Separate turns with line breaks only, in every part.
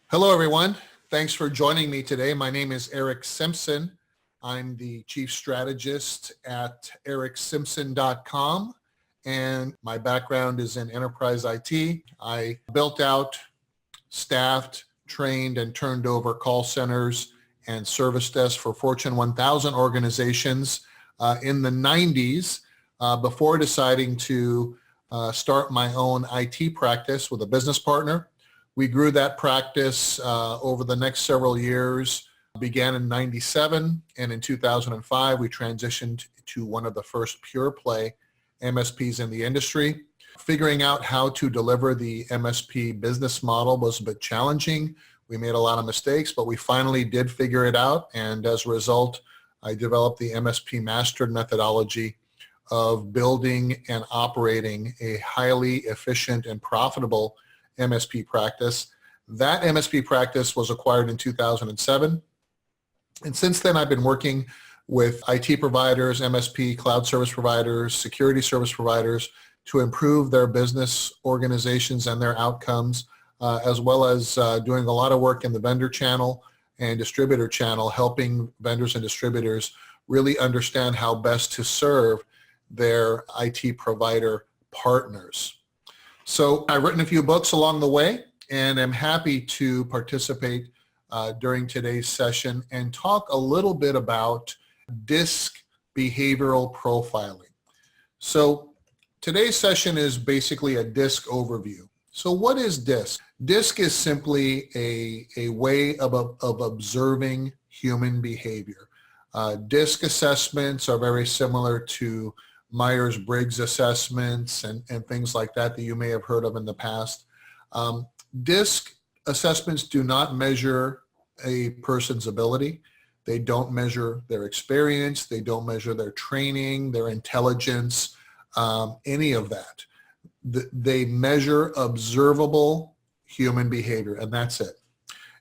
Hello, everyone. Thanks for joining me today. My name is Erick Simpson. I'm the Chief Strategist at ericksimpson.com, and my background is in enterprise IT. I built out, staffed, trained, and turned over call centers and service desks for Fortune 1000 organizations in the 90s before deciding to start my own IT practice with a business partner. We grew that practice over the next several years, began in 97, and in 2005, we transitioned to one of the first pure play MSPs in the industry. Figuring out how to deliver the MSP business model was a bit challenging. We made a lot of mistakes, but we finally did figure it out. And as a result, I developed the MSP Mastered methodology of building and operating a highly efficient and profitable MSP practice. That MSP practice was acquired in 2007. And since then, I've been working with IT providers, MSP, cloud service providers, security service providers to improve their business organizations and their outcomes, as well as doing a lot of work in the vendor channel and distributor channel, helping vendors and distributors really understand how best to serve their IT provider partners. So I've written a few books along the way, and I'm happy to participate during today's session and talk a little bit about DISC behavioral profiling. So today's session is basically a DISC overview. So what is DISC? DISC is simply a way of observing human behavior. DISC assessments are very similar to Myers-Briggs assessments and things like that you may have heard of in the past. DISC assessments do not measure a person's ability. They don't measure their experience. They don't measure their training, their intelligence, any of that. They measure observable human behavior, and that's it.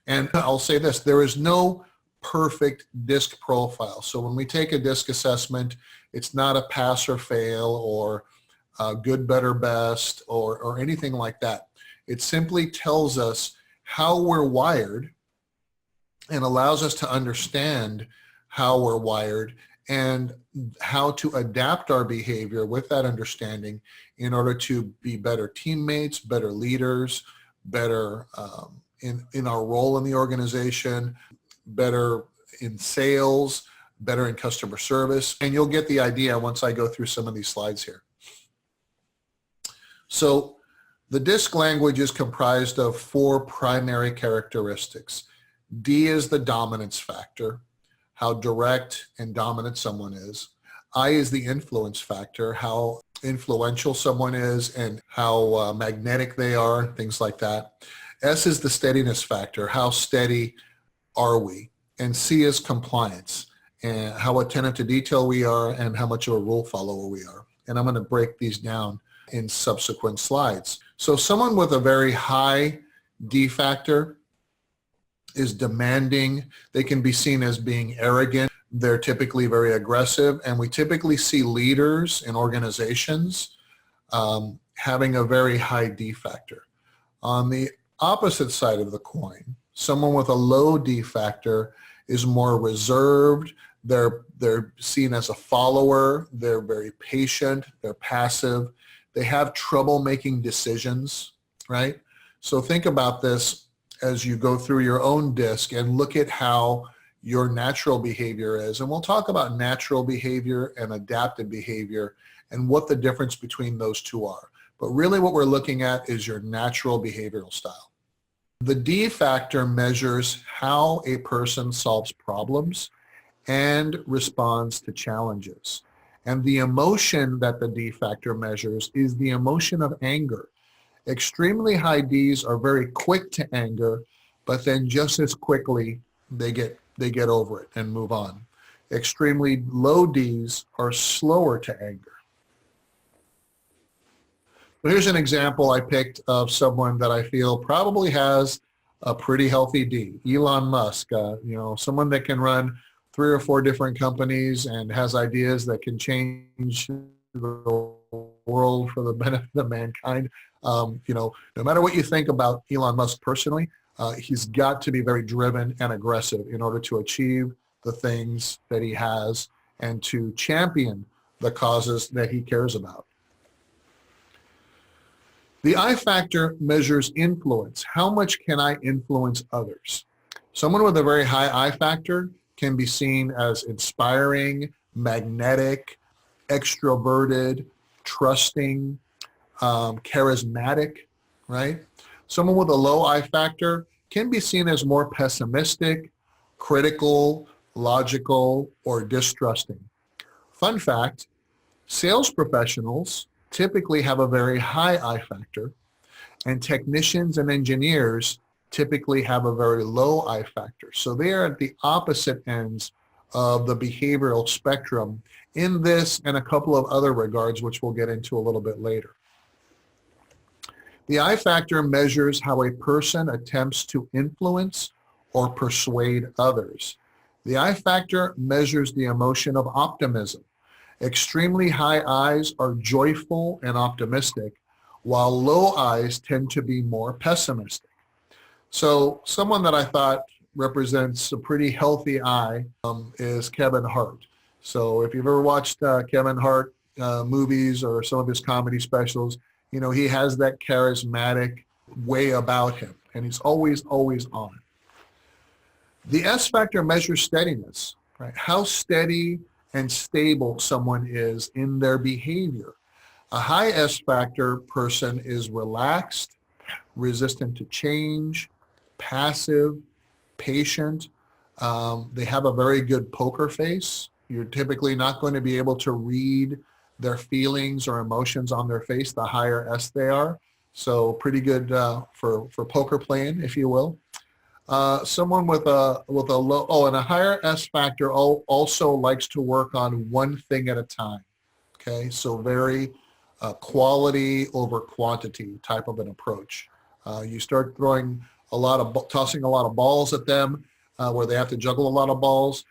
And I'll say this, there is no perfect DISC profile. So when we take a DISC assessment, it's not a pass or fail or good, better, best or anything like that. It simply tells us how we're wired and allows us to understand how we're wired and how to adapt our behavior with that understanding in order to be better teammates, better leaders, better in our role in the organization, better in sales, better in customer service. And you'll get the idea once I go through some of these slides here. So the DISC language is comprised of four primary characteristics. D is the dominance factor, how direct and dominant someone is. I is the influence factor, how influential someone is and how magnetic they are, things like that. S is the steadiness factor, how steady are we? And C is compliance, and how attentive to detail we are and how much of a rule follower we are. And I'm going to break these down in subsequent slides. So someone with a very high D factor is demanding. They can be seen as being arrogant. They're typically very aggressive, and we typically see leaders in organizations having a very high D factor. On the opposite side of the coin, someone with a low D factor is more reserved. They're seen as a follower. They're very patient. They're passive. They have trouble making decisions, right? So think about this as you go through your own DISC and look at how your natural behavior is. And we'll talk about natural behavior and adaptive behavior and what the difference between those two are. But really what we're looking at is your natural behavioral style. The D factor measures how a person solves problems and responds to challenges. And the emotion that the D factor measures is the emotion of anger. Extremely high Ds are very quick to anger, but then just as quickly they get over it and move on. Extremely low Ds are slower to anger. So here's an example I picked of someone that I feel probably has a pretty healthy D. Elon Musk, someone that can run 3 or 4 different companies and has ideas that can change the world for the benefit of mankind. No matter what you think about Elon Musk personally, He's got to be very driven and aggressive in order to achieve the things that he has and to champion the causes that he cares about. The I factor measures influence. How much can I influence others? Someone with a very high I factor can be seen as inspiring, magnetic, extroverted, trusting, charismatic, right? Someone with a low I factor can be seen as more pessimistic, critical, logical, or distrusting. Fun fact, sales professionals typically have a very high I factor, and technicians and engineers typically have a very low I factor. So they are at the opposite ends of the behavioral spectrum in this and a couple of other regards, which we'll get into a little bit later. The I factor measures how a person attempts to influence or persuade others. The I factor measures the emotion of optimism. Extremely high I's are joyful and optimistic, while low I's tend to be more pessimistic. So someone that I thought represents a pretty healthy I is Kevin Hart. So if you've ever watched Kevin Hart movies or some of his comedy specials, you know, he has that charismatic way about him, and he's always on. The S factor measures steadiness, right? How steady and stable someone is in their behavior. A high S factor person is relaxed, resistant to change, passive, patient. They have a very good poker face. You're typically not going to be able to read their feelings or emotions on their face, the higher S they are. So pretty good for poker playing, if you will. Someone with a low, and a higher S factor also likes to work on one thing at a time. Okay, so very quality over quantity type of an approach. You start tossing a lot of balls at them, where they have to juggle a lot of balls.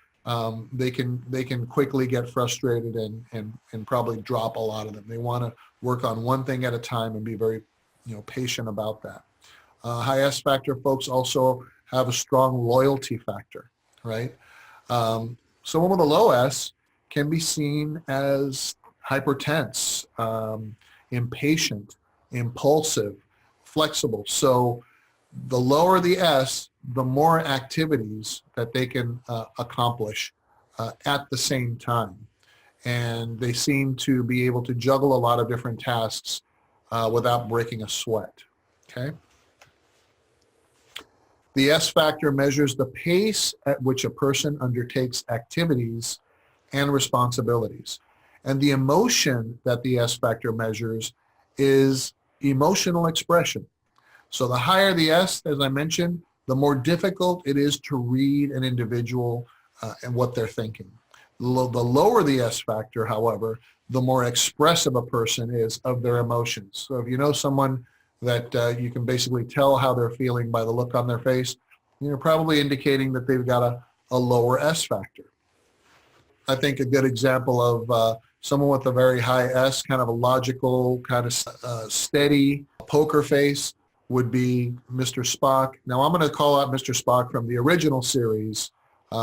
They can quickly get frustrated and probably drop a lot of them. They want to work on one thing at a time and be very, patient about that. High S factor folks also have a strong loyalty factor, right? Someone with a low S can be seen as hypertense, impatient, impulsive, flexible. So the lower the S, the more activities that they can accomplish at the same time. And they seem to be able to juggle a lot of different tasks without breaking a sweat, okay? The S factor measures the pace at which a person undertakes activities and responsibilities. And the emotion that the S factor measures is emotional expression. So the higher the S, as I mentioned, the more difficult it is to read an individual and what they're thinking. The lower the S factor, however, the more expressive a person is of their emotions. So if you know someone that you can basically tell how they're feeling by the look on their face, you're probably indicating that they've got a lower S factor. I think a good example of someone with a very high S, kind of a logical, kind of steady poker face, would be Mr. Spock. Now I'm going to call out Mr. Spock from the original series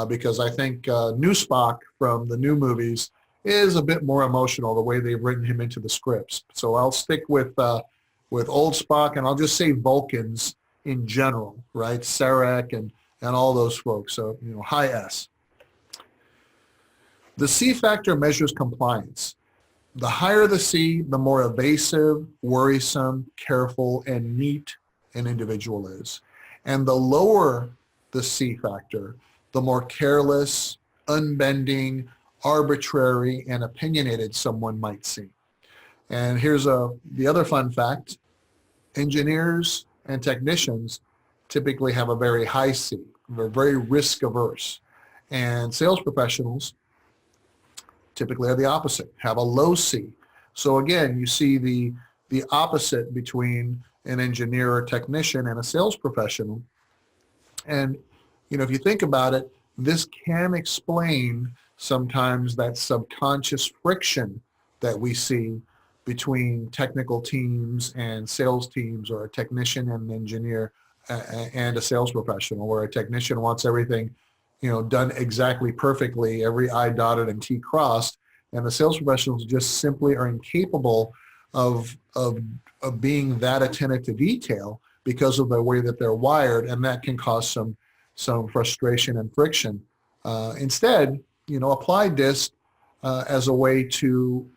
because I think new Spock from the new movies is a bit more emotional the way they've written him into the scripts. So I'll stick with old Spock, and I'll just say Vulcans in general, right? Sarek and all those folks. So, high S. The C factor measures compliance. The higher the C, the more evasive, worrisome, careful, and neat an individual is. And the lower the C factor, the more careless, unbending, arbitrary, and opinionated someone might seem. And here's the other fun fact. Engineers and technicians typically have a very high C. They're very risk averse. And sales professionals typically are the opposite, have a low C. So again, you see the opposite between an engineer or technician and a sales professional. And, if you think about it, this can explain sometimes that subconscious friction that we see between technical teams and sales teams, or a technician and an engineer and a sales professional, where a technician wants everything, done exactly perfectly, every I dotted and T crossed, and the sales professionals just simply are incapable of being that attentive to detail because of the way that they're wired, and that can cause some frustration and friction. Instead, apply DISC as a way to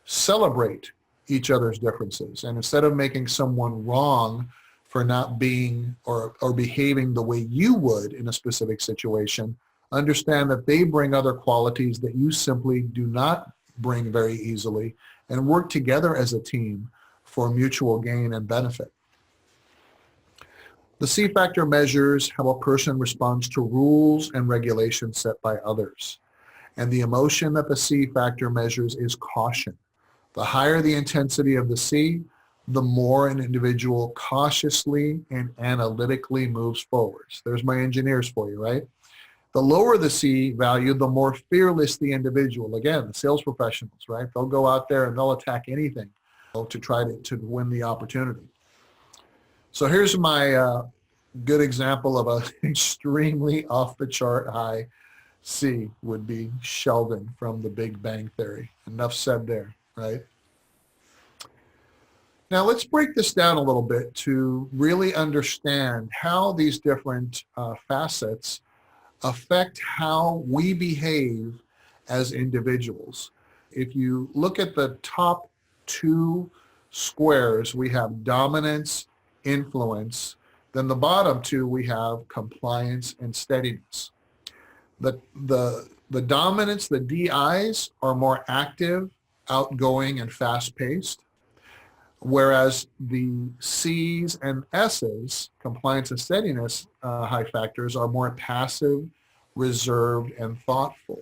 celebrate each other's differences, and instead of making someone wrong for not being or behaving the way you would in a specific situation, understand that they bring other qualities that you simply do not bring very easily, and work together as a team for mutual gain and benefit. The C factor measures how a person responds to rules and regulations set by others. And the emotion that the C factor measures is caution. The higher the intensity of the C, the more an individual cautiously and analytically moves forwards. There's my engineers for you, right? The lower the C value, the more fearless the individual. Again, the sales professionals, right? They'll go out there and they'll attack anything to try to win the opportunity. So here's my good example of an extremely off-the-chart high C would be Sheldon from The Big Bang Theory. Enough said there, right? Now let's break this down a little bit to really understand how these different facets affect how we behave as individuals. If you look at the top two squares, we have dominance, influence. Then the bottom two, we have compliance and steadiness. The dominance, the DIs, are more active, outgoing, and fast-paced, whereas the C's and S's, compliance and steadiness high factors, are more passive, reserved, and thoughtful.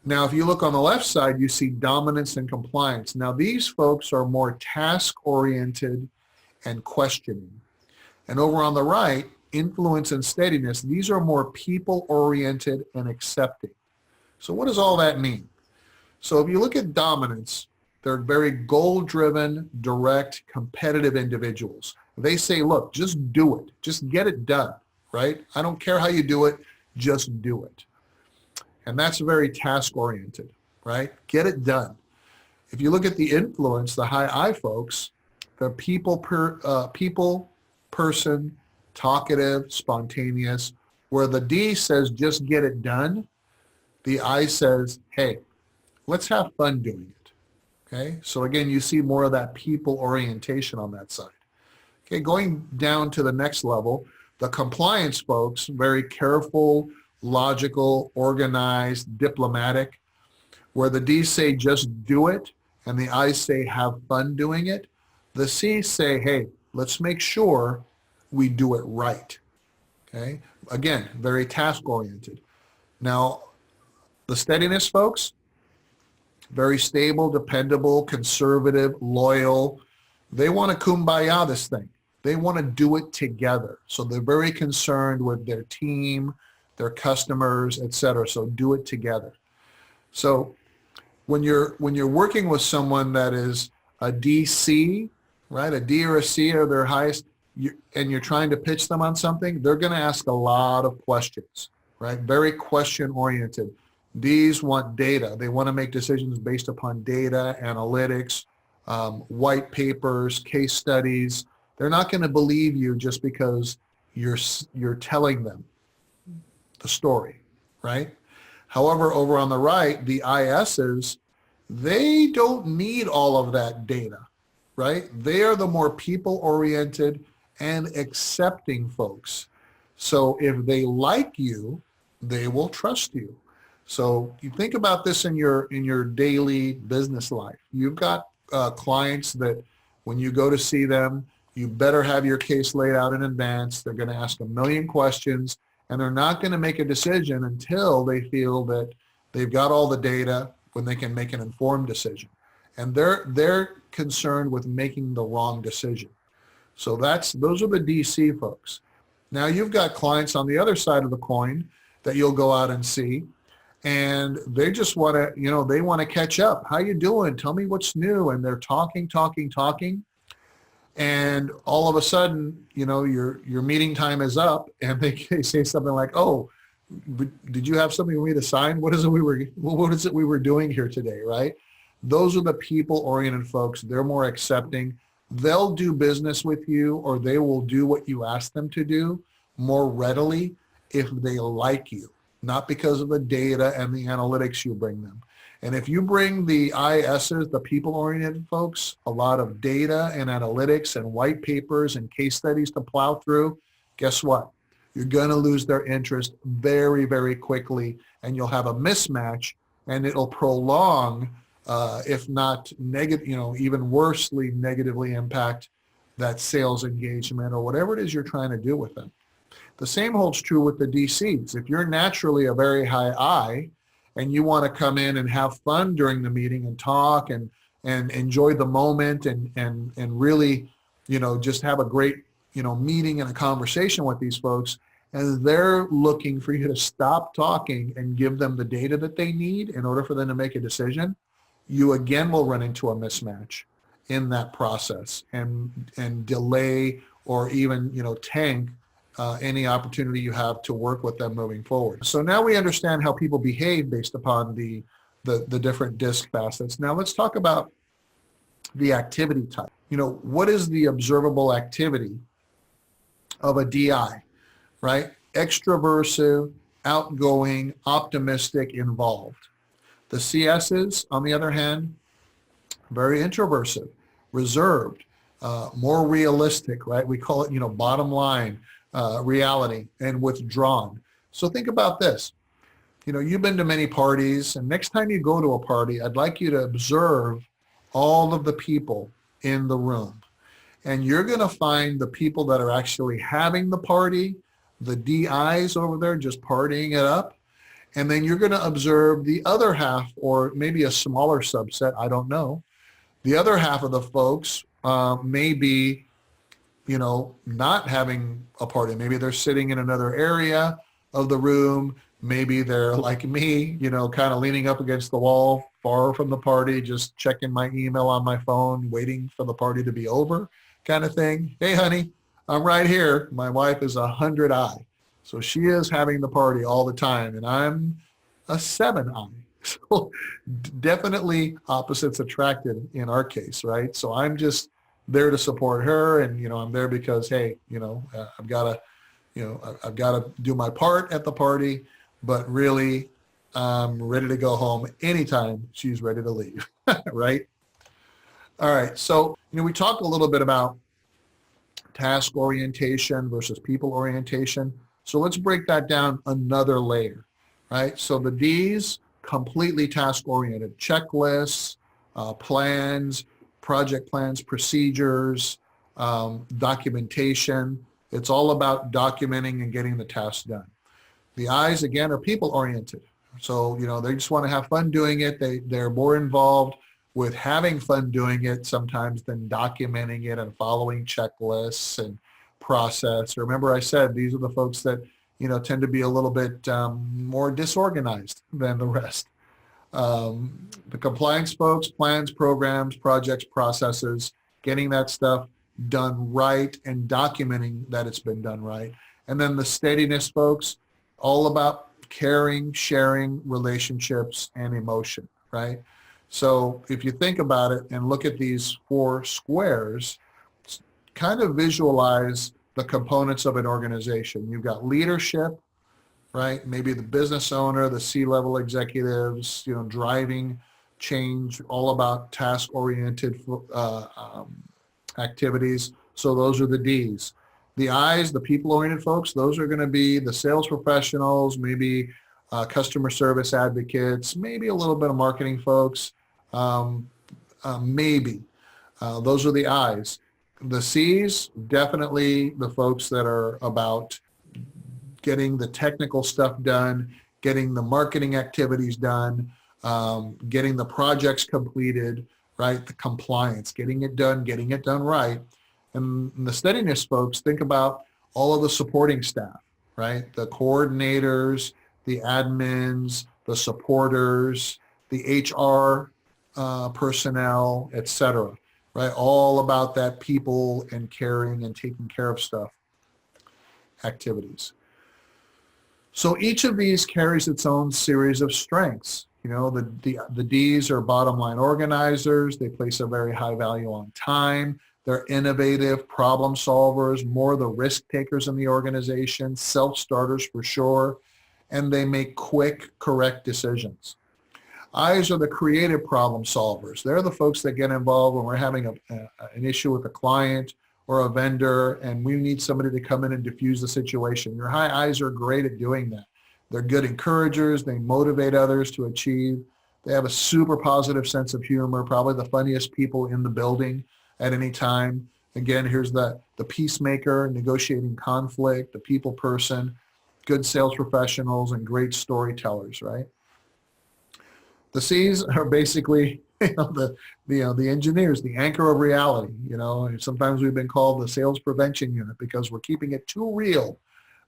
Now, if you look on the left side, you see dominance and compliance. Now, these folks are more task-oriented and questioning. And over on the right, influence and steadiness, these are more people-oriented and accepting. So what does all that mean? So if you look at dominance, they're very goal-driven, direct, competitive individuals. They say, look, just do it. Just get it done, right? I don't care how you do it, just do it. And that's very task-oriented, right? Get it done. If you look at the influence, the high I folks, they're people person, talkative, spontaneous, where the D says, just get it done. The I says, hey, let's have fun doing it. Okay, so again, you see more of that people orientation on that side. Okay, going down to the next level, the compliance folks, very careful, logical, organized, diplomatic, where the D's say just do it and the I's say have fun doing it. The C's say, hey, let's make sure we do it right. Okay, again, very task oriented. Now, the steadiness folks, very stable, dependable, conservative, loyal. They want to kumbaya this thing. They want to do it together. So they're very concerned with their team, their customers, etc. So do it together. So when you're working with someone that is a DC, right, a D or a C or their highest, and you're trying to pitch them on something, they're going to ask a lot of questions, right? Very question oriented. D's want data. They want to make decisions based upon data, analytics, white papers, case studies. They're not going to believe you just because you're telling them the story, right? However, over on the right, the ISs, they don't need all of that data, right? They are the more people-oriented and accepting folks. So if they like you, they will trust you. So you think about this in your daily business life. You've got clients that when you go to see them, you better have your case laid out in advance. They're going to ask a million questions, and they're not going to make a decision until they feel that they've got all the data when they can make an informed decision. And they're concerned with making the wrong decision. So those are the DC folks. Now you've got clients on the other side of the coin that you'll go out and see, and they just want to, they want to catch up. How you doing? Tell me what's new. And they're talking. And all of a sudden, your meeting time is up, and they say something like, "Oh, did you have something for me to sign? What is it we were doing here today?" Right? Those are the people-oriented folks. They're more accepting. They'll do business with you, or they will do what you ask them to do more readily if they like you, not because of the data and the analytics you bring them. And if you bring the ISs, the people-oriented folks, a lot of data and analytics and white papers and case studies to plow through, guess what? You're going to lose their interest very, very quickly, and you'll have a mismatch, and it'll prolong, if not negative, even worsely negatively impact that sales engagement or whatever it is you're trying to do with them. The same holds true with the DCs. If you're naturally a very high I and you want to come in and have fun during the meeting and talk and enjoy the moment and really, just have a great, meeting and a conversation with these folks, and they're looking for you to stop talking and give them the data that they need in order for them to make a decision, you again will run into a mismatch in that process and delay or even, tank any opportunity you have to work with them moving forward. So now we understand how people behave based upon the different DISC facets. Now let's talk about the activity type. What is the observable activity of a DI, right? Extroversive, outgoing, optimistic, involved. The CSs, on the other hand, very introversive, reserved, more realistic, right? We call it, bottom line, reality, and withdrawn. So think about this. You've been to many parties, and next time you go to a party, I'd like you to observe all of the people in the room. And you're going to find the people that are actually having the party, the DIs over there just partying it up. And then you're going to observe the other half, or maybe a smaller subset, I don't know. The other half of the folks may be not having a party. Maybe they're sitting in another area of the room. Maybe they're like me, kind of leaning up against the wall, far from the party, just checking my email on my phone, waiting for the party to be over, kind of thing. Hey, honey, I'm right here. My wife is 100I. So she is having the party all the time, and I'm a 7I. So definitely opposites attracted in our case, right? So I'm just there to support her, and I'm there because, hey, I've got to do my part at the party, but really I'm ready to go home anytime she's ready to leave. Right? All right. So we talked a little bit about task orientation versus people orientation. So let's break that down another layer, right? So the D's, completely task oriented, checklists, plans, project plans, procedures, documentation. It's all about documenting and getting the task done. The I's, again, are people-oriented. So, they just want to have fun doing it. They're more involved with having fun doing it sometimes than documenting it and following checklists and process. Remember I said these are the folks that, tend to be a little bit more disorganized than the rest. The compliance folks, plans, programs, projects, processes, getting that stuff done right and documenting that it's been done right. And then the steadiness folks, all about caring, sharing, relationships, and emotion, right? So if you think about it and look at these 4 squares, kind of visualize the components of an organization. You've got leadership, right? Maybe the business owner, the C-level executives, driving change, all about task-oriented activities. So those are the D's. The I's, the people-oriented folks, those are going to be the sales professionals, maybe customer service advocates, maybe a little bit of marketing folks, maybe. Those are the I's. The C's, definitely the folks that are about getting the technical stuff done, getting the marketing activities done, getting the projects completed, right? The compliance, getting it done right. And the steadiness folks, think about all of the supporting staff, right? The coordinators, the admins, the supporters, the HR personnel, etc. right? All about that people and caring and taking care of stuff activities. So each of these carries its own series of strengths. The D's are bottom line organizers. They place a very high value on time. They're innovative problem solvers, more the risk takers in the organization, self-starters for sure, and they make quick, correct decisions. I's are the creative problem solvers. They're the folks that get involved when we're having an issue with a client or a vendor and we need somebody to come in and diffuse the situation. Your high I's are great at doing that. They're good encouragers. They motivate others to achieve. They have a super positive sense of humor, probably the funniest people in the building at any time. Again, here's the peacemaker, negotiating conflict, the people person, good sales professionals, and great storytellers, right? The C's are basically the engineers, the anchor of reality. And sometimes we've been called the sales prevention unit because we're keeping it too real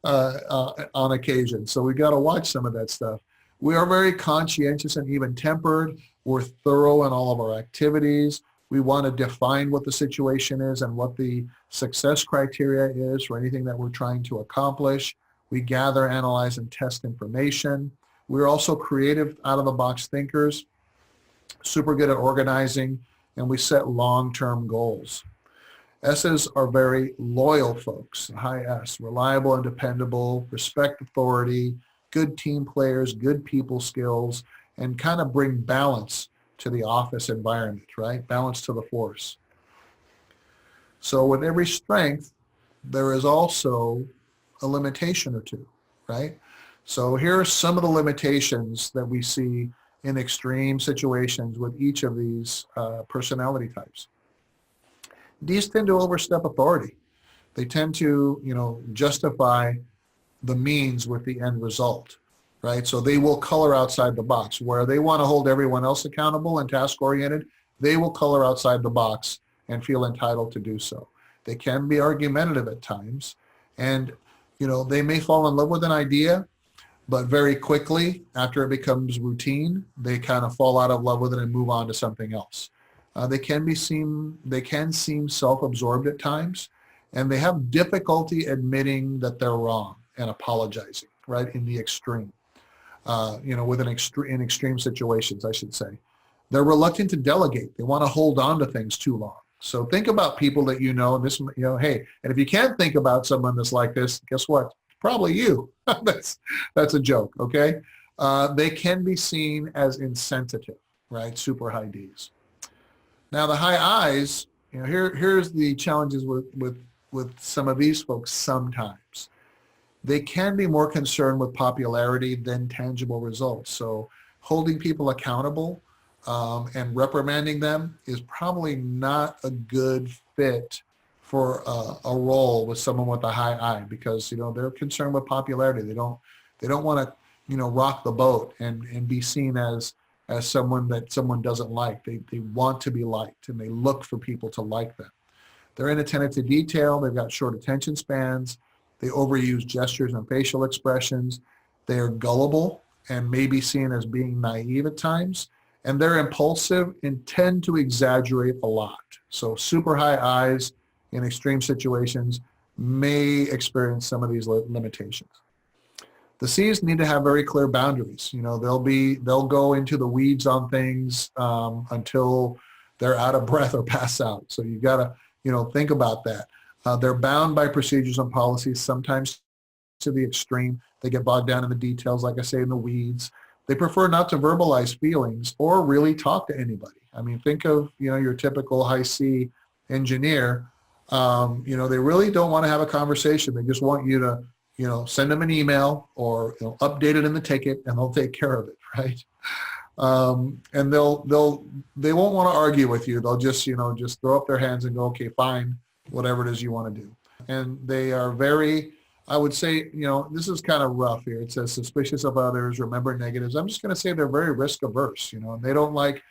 on occasion. So we got to watch some of that stuff. We are very conscientious and even-tempered. We're thorough in all of our activities. We want to define what the situation is and what the success criteria is for anything that we're trying to accomplish. We gather, analyze, and test information. We're also creative, out-of-the-box thinkers, super good at organizing, and we set long-term goals. S's are very loyal folks, high S, reliable and dependable, respect authority, good team players, good people skills, and kind of bring balance to the office environment, right? Balance to the force. So with every strength, there is also a limitation or two, right? So here are some of the limitations that we see in extreme situations with each of these personality types. These tend to overstep authority. They tend to, justify the means with the end result, right? So they will color outside the box. Where they want to hold everyone else accountable and task-oriented, they will color outside the box and feel entitled to do so. They can be argumentative at times, and they may fall in love with an idea, but very quickly, after it becomes routine, they kind of fall out of love with it and move on to something else. They can seem self-absorbed at times, and they have difficulty admitting that they're wrong and apologizing, right, in the extreme, in extreme situations, I should say. They're reluctant to delegate. They want to hold on to things too long. So think about people that hey, and if you can't think about someone that's like this, guess what? Probably you. That's a joke, okay? They can be seen as insensitive, right? Super high Ds. Now the high I's, here's the challenges with some of these folks sometimes. They can be more concerned with popularity than tangible results. So holding people accountable and reprimanding them is probably not a good fit for a role with someone with a high I, because they're concerned with popularity. They don't want to rock the boat and be seen as someone that someone doesn't like. They want to be liked, and they look for people to like them. They're inattentive to detail. They've got short attention spans. They overuse gestures and facial expressions. They are gullible and may be seen as being naive at times. And they're impulsive and tend to exaggerate a lot. So super high I's in extreme situations may experience some of these limitations. The C's need to have very clear boundaries. They'll go into the weeds on things until they're out of breath or pass out. So you've got to, think about that. They're bound by procedures and policies, sometimes to the extreme. They get bogged down in the details, like I say, in the weeds. They prefer not to verbalize feelings or really talk to anybody. I mean, think of, your typical high C engineer. They really don't want to have a conversation. They just want you to, send them an email or update it in the ticket, and they'll take care of it, right? And they won't want to argue with you. They'll just throw up their hands and go, okay, fine, whatever it is you want to do. And they are very, I would say, this is kind of rough here. It says suspicious of others, remember negatives. I'm just going to say they're very risk averse, and they don't like,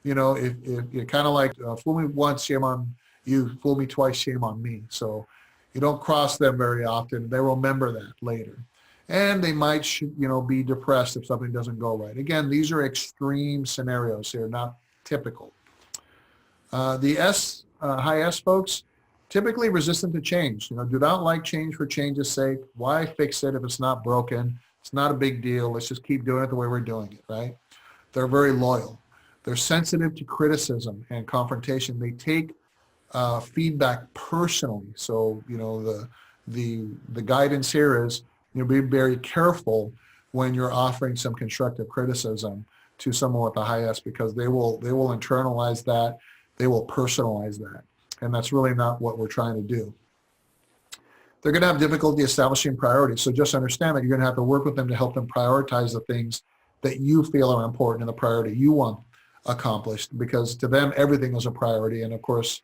if you're kind of like, fool me once, shame on you, fool me twice, shame on me. So you don't cross them very often. They remember that later. And they might, be depressed if something doesn't go right. Again, these are extreme scenarios here, not typical. The high S folks, typically resistant to change. Do not like change for change's sake. Why fix it if it's not broken? It's not a big deal. Let's just keep doing it the way we're doing it, right? They're very loyal. They're sensitive to criticism and confrontation. They take feedback personally. So, the guidance here is, be very careful when you're offering some constructive criticism to someone with a high S, because they will internalize that. They will personalize that. And that's really not what we're trying to do. They're going to have difficulty establishing priorities. So just understand that you're going to have to work with them to help them prioritize the things that you feel are important and the priority you want accomplished, because to them, everything is a priority. And of course,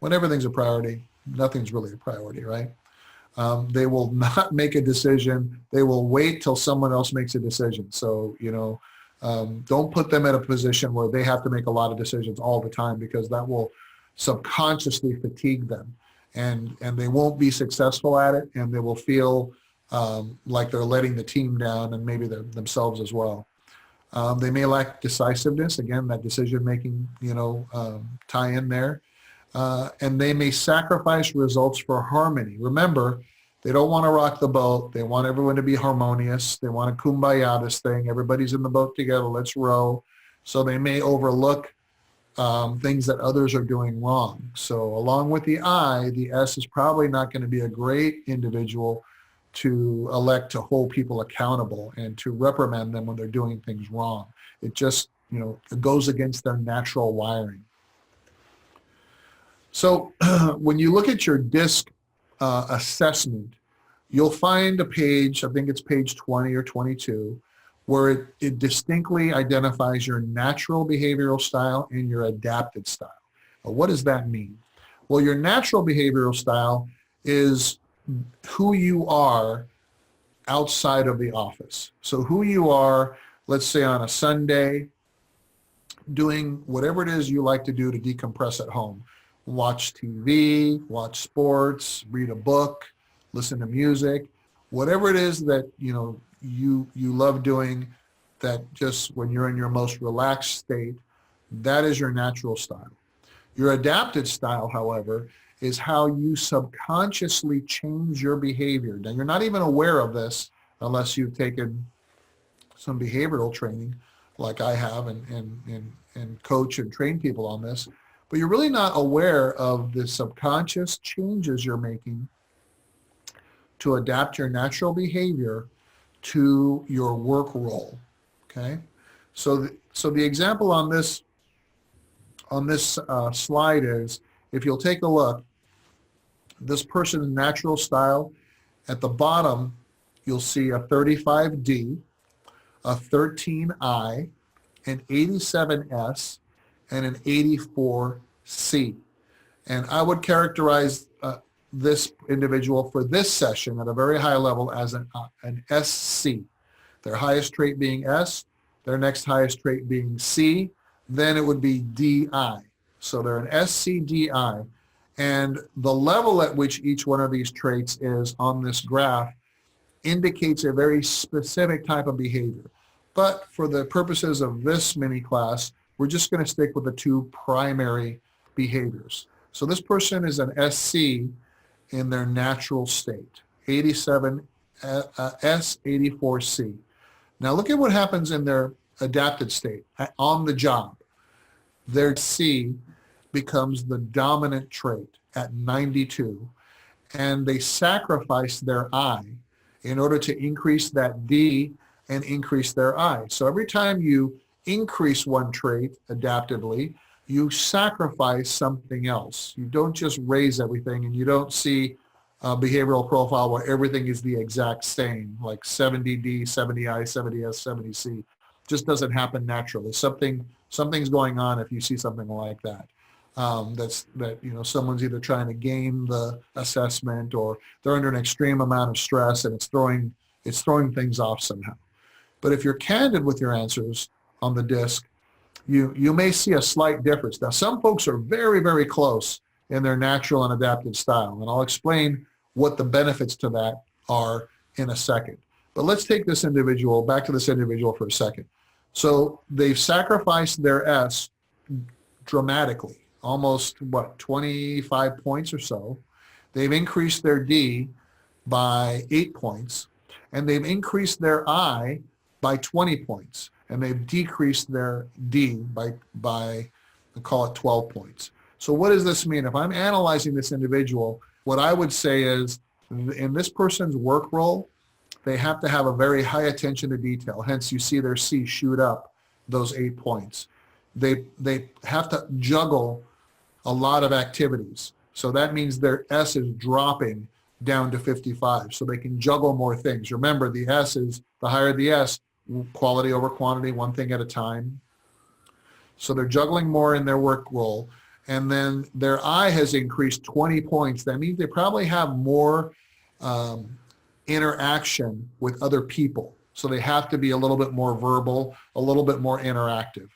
when everything's a priority, nothing's really a priority, right? They will not make a decision. They will wait till someone else makes a decision. So, don't put them in a position where they have to make a lot of decisions all the time, because that will subconsciously fatigue them, and they won't be successful at it, and they will feel like they're letting the team down, and maybe themselves as well. They may lack decisiveness, again, that decision-making, tie in there. And they may sacrifice results for harmony. Remember, they don't want to rock the boat. They want everyone to be harmonious. They want to kumbaya this thing. Everybody's in the boat together. Let's row. So they may overlook things that others are doing wrong. So along with the I, the S is probably not going to be a great individual to elect to hold people accountable and to reprimand them when they're doing things wrong. It just, it goes against their natural wiring. So when you look at your DISC assessment, you'll find a page, I think it's page 20 or 22, where it distinctly identifies your natural behavioral style and your adapted style. Well, what does that mean? Well, your natural behavioral style is who you are outside of the office. So who you are, let's say on a Sunday, doing whatever it is you like to do to decompress at home. Watch TV, watch sports, read a book, listen to music, whatever it is that you love doing, that just when you're in your most relaxed state, that is your natural style. Your adapted style, however, is how you subconsciously change your behavior. Now, you're not even aware of this unless you've taken some behavioral training like I have and coach and train people on this. But you're really not aware of the subconscious changes you're making to adapt your natural behavior to your work role, okay? So the example on this slide is, if you'll take a look, this person's natural style, at the bottom, you'll see a 35D, a 13I, an 87S, and an 84C. And I would characterize this individual for this session at a very high level as an SC. Their highest trait being S, their next highest trait being C, then it would be DI. So they're an SCDI. And the level at which each one of these traits is on this graph indicates a very specific type of behavior. But for the purposes of this mini class, we're just going to stick with the two primary behaviors. So this person is an SC in their natural state, 87 S84C. Now look at what happens in their adapted state, on the job. Their C becomes the dominant trait at 92, and they sacrifice their I in order to increase that D and increase their I. So every time you increase one trait adaptively, you sacrifice something else. You don't just raise everything, and you don't see a behavioral profile where everything is the exact same, like 70D, 70I, 70S, 70C. Just doesn't happen naturally. Something's going on if you see something like that. Someone's either trying to game the assessment, or they're under an extreme amount of stress, and it's throwing things off somehow. But if you're candid with your answers on the DISC, you may see a slight difference. Now, some folks are very, very close in their natural and adapted style, and I'll explain what the benefits to that are in a second. But let's take back to this individual for a second. So they've sacrificed their S dramatically. almost, 25 points or so. They've increased their D by 8 points, and they've increased their I by 20 points, and they've decreased their D by call it 12 points. So what does this mean? If I'm analyzing this individual, what I would say is, in this person's work role, they have to have a very high attention to detail. Hence, you see their C shoot up those 8 points. They have to juggle a lot of activities. So that means their S is dropping down to 55. So they can juggle more things. Remember, the S is, the higher the S, quality over quantity, one thing at a time. So they're juggling more in their work role. And then their I has increased 20 points. That means they probably have more interaction with other people. So they have to be a little bit more verbal, a little bit more interactive.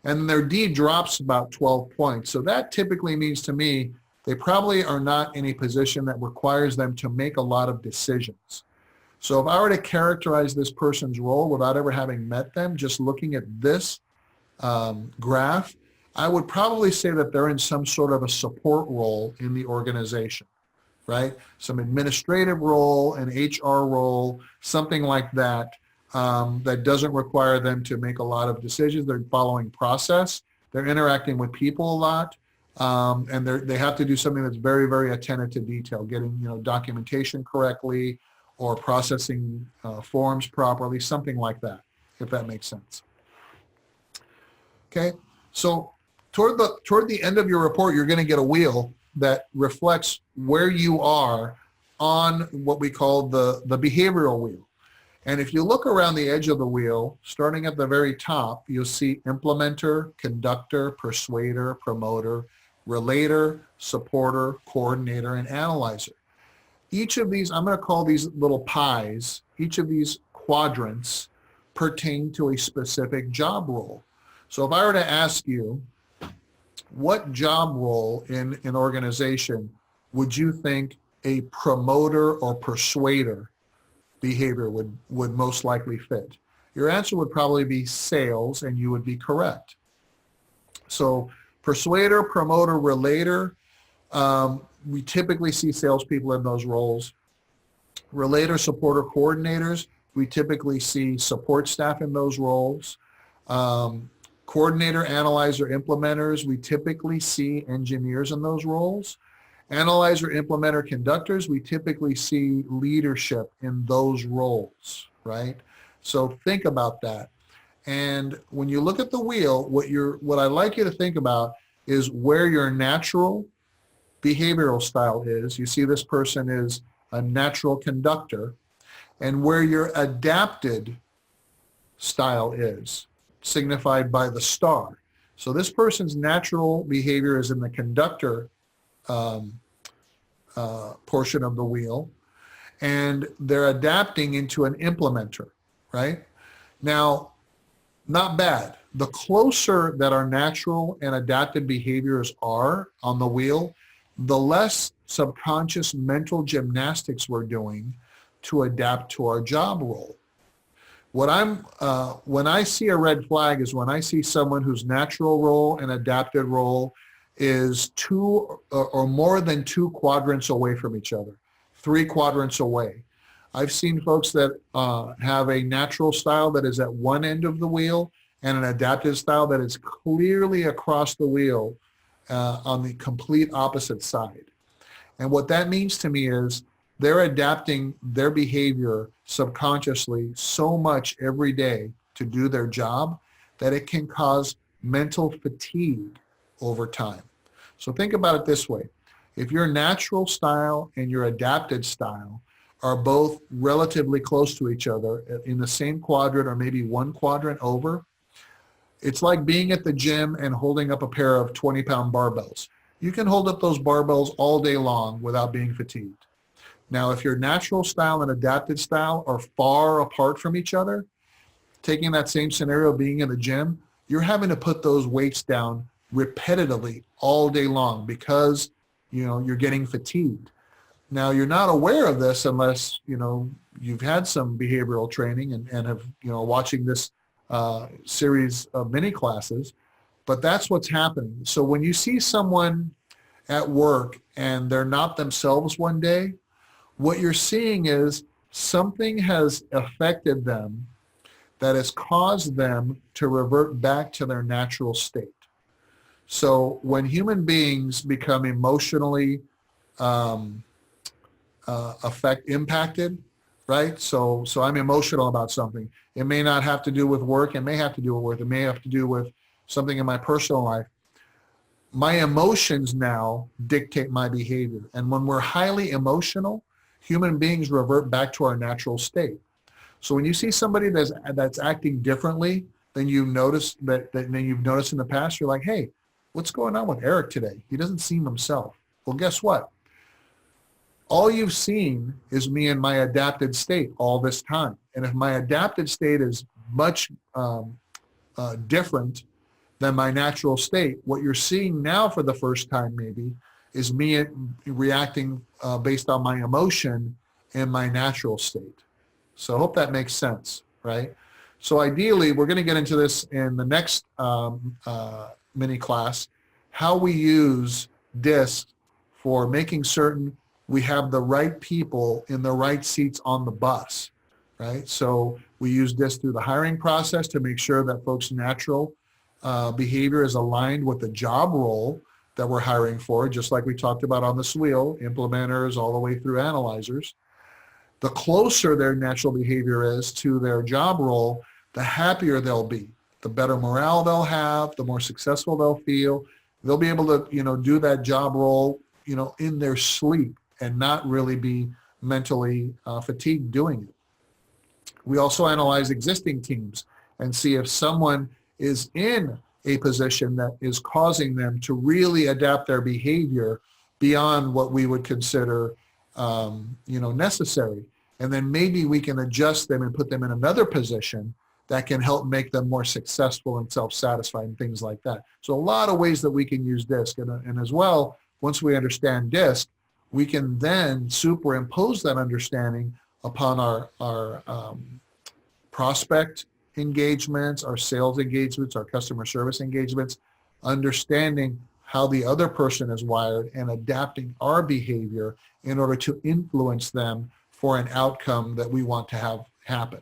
And their D drops about 12 points. So that typically means to me, they probably are not in a position that requires them to make a lot of decisions. So if I were to characterize this person's role without ever having met them, just looking at this graph, I would probably say that they're in some sort of a support role in the organization, right? Some administrative role, an HR role, something like that, that doesn't require them to make a lot of decisions. They're following process. They're interacting with people a lot. And they have to do something that's very, very attentive to detail, getting documentation correctly or processing forms properly, something like that, if that makes sense. Okay, so toward the end of your report, you're going to get a wheel that reflects where you are on what we call the behavioral wheel. And if you look around the edge of the wheel, starting at the very top, you'll see implementer, conductor, persuader, promoter, relator, supporter, coordinator, and analyzer. Each of these, I'm going to call these little pies, each of these quadrants pertain to a specific job role. So if I were to ask you, what job role in an organization would you think a promoter or persuader behavior would most likely fit? Your answer would probably be sales, and you would be correct. So persuader, promoter, relator, we typically see salespeople in those roles. Relator, supporter, coordinators, we typically see support staff in those roles. Coordinator, analyzer, implementers, we typically see engineers in those roles. Analyzer, implementer, conductors, we typically see leadership in those roles, right? So think about that. And when you look at the wheel, what I'd like you to think about is where your natural behavioral style is. You see this person is a natural conductor, and where your adapted style is, signified by the star. So this person's natural behavior is in the conductor portion of the wheel, and they're adapting into an implementer, right? Now, not bad. The closer that our natural and adapted behaviors are on the wheel, the less subconscious mental gymnastics we're doing to adapt to our job role. When I see a red flag is when I see someone whose natural role and adapted role is 2 or more than 2 quadrants away from each other, 3 quadrants away. I've seen folks that have a natural style that is at one end of the wheel and an adaptive style that is clearly across the wheel on the complete opposite side. And what that means to me is they're adapting their behavior subconsciously so much every day to do their job that it can cause mental fatigue over time. So think about it this way. If your natural style and your adapted style are both relatively close to each other in the same quadrant or maybe 1 quadrant over, it's like being at the gym and holding up a pair of 20-pound barbells. You can hold up those barbells all day long without being fatigued. Now, if your natural style and adapted style are far apart from each other, taking that same scenario, being in the gym, you're having to put those weights down repetitively all day long because you're getting fatigued. Now, you're not aware of this unless you've had some behavioral training and have watching this series of mini classes. But that's what's happening. So when you see someone at work and they're not themselves one day, what you're seeing is something has affected them that has caused them to revert back to their natural state. So when human beings become emotionally um, impacted, right? So I'm emotional about something. It may not have to do with work. It may have to do with work. It may have to do with something in my personal life. My emotions now dictate my behavior. And when we're highly emotional, human beings revert back to our natural state. So when you see somebody that's acting differently than you've noticed than you've noticed in the past, you're like, hey, what's going on with Eric today? He doesn't seem himself. Well, guess what? All you've seen is me in my adapted state all this time. And if my adapted state is much different than my natural state, what you're seeing now for the first time maybe is me reacting based on my emotion in my natural state. So I hope that makes sense, right? So ideally, we're going to get into this in the next mini class, how we use DISC for making certain we have the right people in the right seats on the bus, right? So we use DISC through the hiring process to make sure that folks' natural behavior is aligned with the job role that we're hiring for, just like we talked about on this wheel, implementers all the way through analyzers. The closer their natural behavior is to their job role, the happier they'll be, the better morale they'll have, the more successful they'll feel. They'll be able to, do that job role, in their sleep and not really be mentally fatigued doing it. We also analyze existing teams and see if someone is in a position that is causing them to really adapt their behavior beyond what we would consider necessary. And then maybe we can adjust them and put them in another position that can help make them more successful and self-satisfied and things like that. So a lot of ways that we can use DISC. And as well, once we understand DISC, we can then superimpose that understanding upon our prospect engagements, our sales engagements, our customer service engagements, understanding how the other person is wired and adapting our behavior in order to influence them for an outcome that we want to have happen.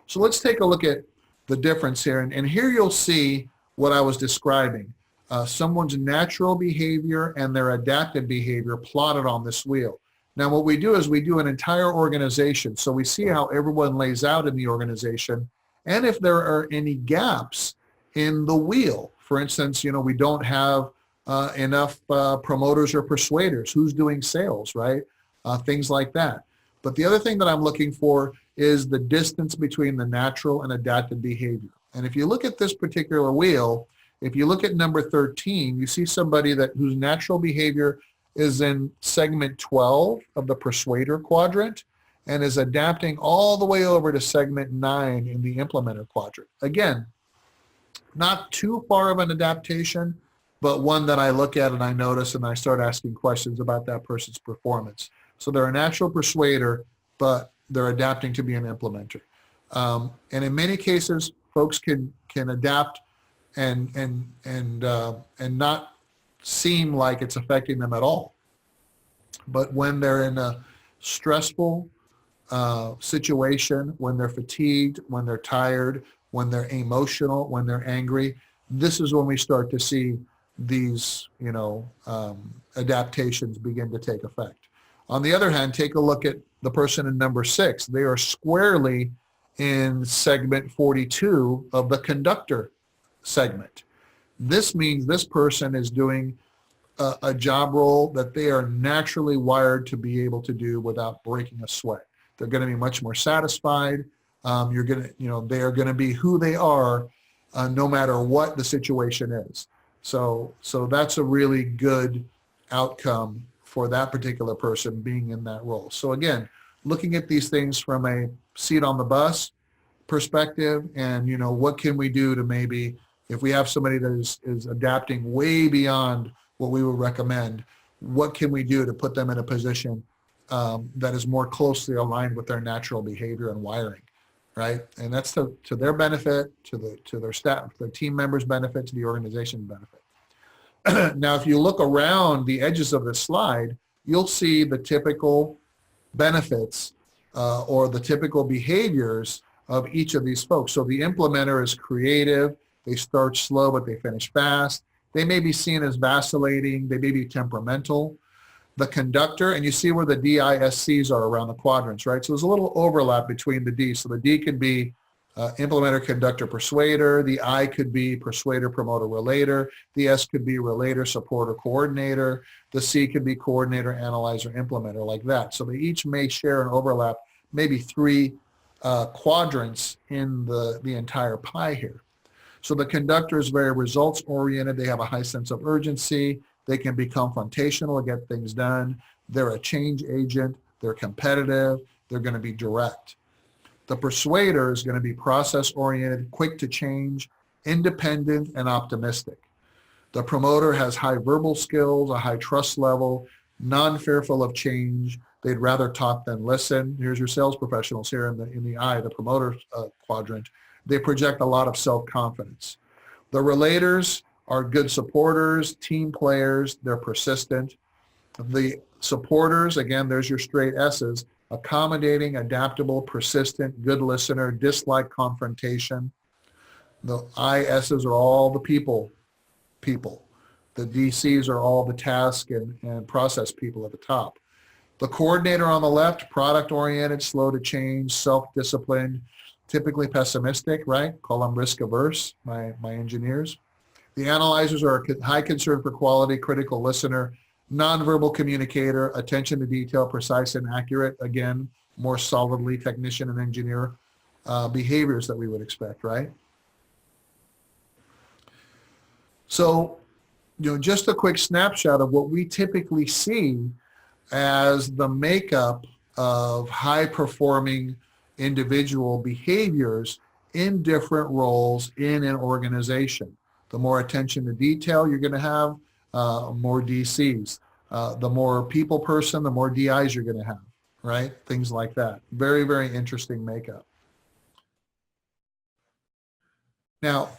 So let's take a look at the difference here. And here you'll see what I was describing. Someone's natural behavior and their adapted behavior plotted on this wheel. Now what we do is we do an entire organization. So we see how everyone lays out in the organization and if there are any gaps in the wheel. For instance, we don't have enough promoters or persuaders. Who's doing sales, right? Things like that. But the other thing that I'm looking for is the distance between the natural and adapted behavior. And if you look at this particular wheel, if you look at number 13, you see somebody whose natural behavior is in segment 12 of the Persuader quadrant and is adapting all the way over to segment 9 in the Implementer quadrant. Again, not too far of an adaptation, but one that I look at and I notice and I start asking questions about that person's performance. So they're a natural persuader, but they're adapting to be an implementer. And in many cases, folks can adapt and not seem like it's affecting them at all. But when they're in a stressful situation, when they're fatigued, when they're tired, when they're emotional, when they're angry, this is when we start to see these, adaptations begin to take effect. On the other hand, take a look at the person in number 6. They are squarely in segment 42 of the conductor segment. This means this person is doing a job role that they are naturally wired to be able to do without breaking a sweat. They're going to be much more satisfied. They are going to be who they are no matter what the situation is. So that's a really good outcome for that particular person being in that role. So again, looking at these things from a seat on the bus perspective and, what can we do to maybe, if we have somebody that is adapting way beyond what we would recommend, what can we do to put them in a position that is more closely aligned with their natural behavior and wiring? right? And that's to their benefit, to their staff, their team members' benefit, to the organization benefit. Now, if you look around the edges of this slide, you'll see the typical benefits or the typical behaviors of each of these folks. So the implementer is creative. They start slow, but they finish fast. They may be seen as vacillating. They may be temperamental. The conductor, and you see where the DISCs are around the quadrants, right? So there's a little overlap between the D. So the D could be implementer, conductor, persuader. The I could be persuader, promoter, relator. The S could be relator, supporter, coordinator. The C could be coordinator, analyzer, implementer, like that. So they each may share and overlap maybe 3 quadrants in the entire pie here. So the conductor is very results oriented. They have a high sense of urgency. They can be confrontational, get things done. They're a change agent. They're competitive. They're going to be direct. The persuader is going to be process oriented, quick to change, independent, and optimistic. The promoter has high verbal skills, a high trust level, non-fearful of change. They'd rather talk than listen. Here's your sales professionals here in the I, the promoter quadrant. They project a lot of self-confidence. The relators are good supporters, team players. They're persistent. The supporters, again, there's your straight S's, accommodating, adaptable, persistent, good listener, dislike confrontation. The ISs are all the people. The DCs are all the task and process people at the top. The coordinator on the left, product-oriented, slow to change, self-disciplined, typically pessimistic, right? Call them risk-averse, my engineers. The analyzers are high concern for quality, critical listener, nonverbal communicator, attention to detail, precise and accurate, again, more solidly technician and engineer behaviors that we would expect, right? So, just a quick snapshot of what we typically see as the makeup of high-performing individual behaviors in different roles in an organization. The more attention to detail you're going to have, more DCs. The more people person, the more DIs you're going to have, right? Things like that. Very, very interesting makeup. Now,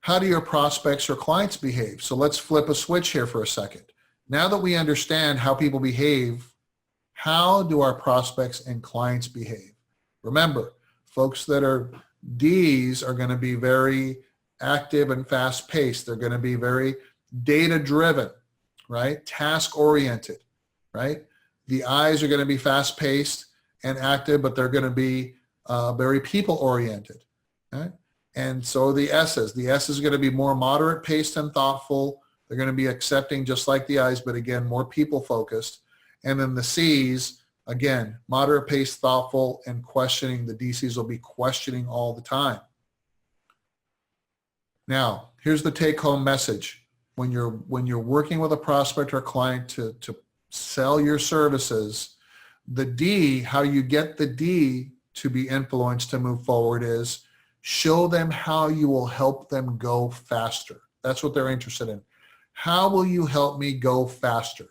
how do your prospects or clients behave? So let's flip a switch here for a second. Now that we understand how people behave, how do our prospects and clients behave? Remember, folks that are Ds are going to be very active and fast-paced. They're going to be very data-driven, right? Task-oriented, right? The Is are going to be fast-paced and active, but they're going to be very people-oriented, right? And so the S's. The S is going to be more moderate-paced and thoughtful. They're going to be accepting just like the Is, but again, more people-focused. And then the C's, again, moderate-paced, thoughtful, and questioning. The DCs will be questioning all the time. Now, here's the take-home message. When you're working with a prospect or client to sell your services, the D, how you get the D to be influenced to move forward is show them how you will help them go faster. That's what they're interested in. How will you help me go faster?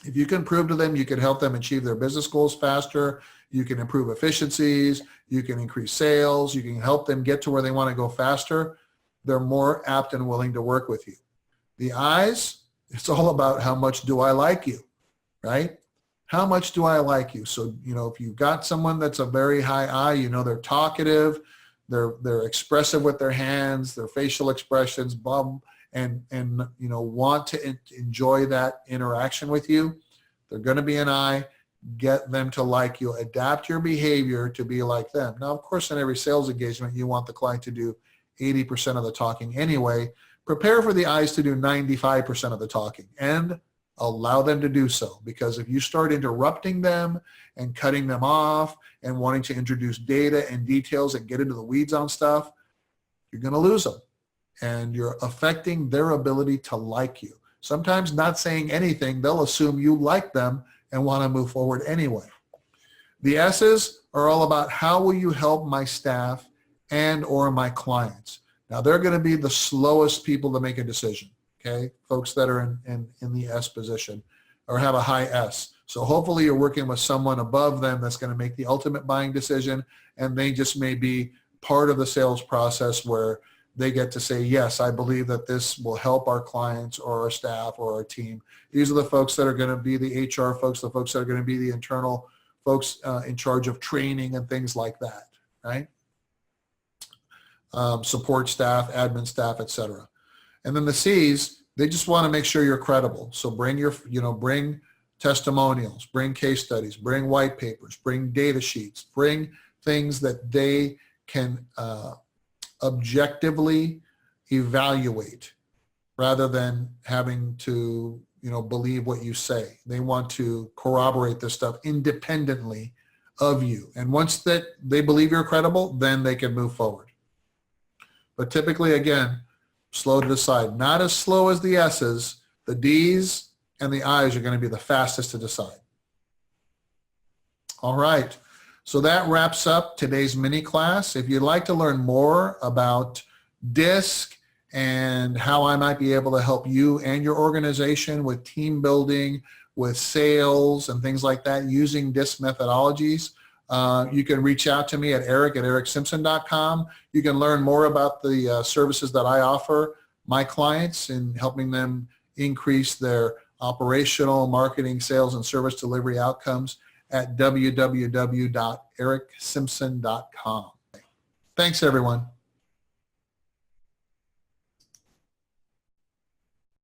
If you can prove to them you can help them achieve their business goals faster, you can improve efficiencies, you can increase sales, you can help them get to where they want to go faster, they're more apt and willing to work with you. The Is, it's all about how much do I like you, right? How much do I like you? So, if you've got someone that's a very high I, they're talkative, they're expressive with their hands, their facial expressions, and want to enjoy that interaction with you, they're going to be an I. Get them to like you. Adapt your behavior to be like them. Now, of course, in every sales engagement, you want the client to do 80% of the talking anyway. Prepare for the Is to do 95% of the talking and allow them to do so, because if you start interrupting them and cutting them off and wanting to introduce data and details and get into the weeds on stuff, you're going to lose them. And you're affecting their ability to like you. Sometimes not saying anything, they'll assume you like them and want to move forward anyway. The S's are all about how will you help my staff and or my clients. Now, they're going to be the slowest people to make a decision, okay? Folks that are in the S position or have a high S. So hopefully you're working with someone above them that's going to make the ultimate buying decision, and they just may be part of the sales process where they get to say, yes, I believe that this will help our clients or our staff or our team. These are the folks that are going to be the HR folks, the folks that are going to be the internal folks in charge of training and things like that, right? Support staff, admin staff, etc. And then the C's, they just want to make sure you're credible. So bring bring testimonials, bring case studies, bring white papers, bring data sheets, bring things that they can objectively evaluate rather than having to, believe what you say. They want to corroborate this stuff independently of you. And once that they believe you're credible, then they can move forward. But typically, again, slow to decide. Not as slow as the S's. The D's and the I's are going to be the fastest to decide. All right. So that wraps up today's mini class. If you'd like to learn more about DISC and how I might be able to help you and your organization with team building, with sales and things like that using DISC methodologies, you can reach out to me at erick@ericksimpson.com. You can learn more about the services that I offer my clients in helping them increase their operational, marketing, sales, and service delivery outcomes at www.ericksimpson.com. Thanks, everyone.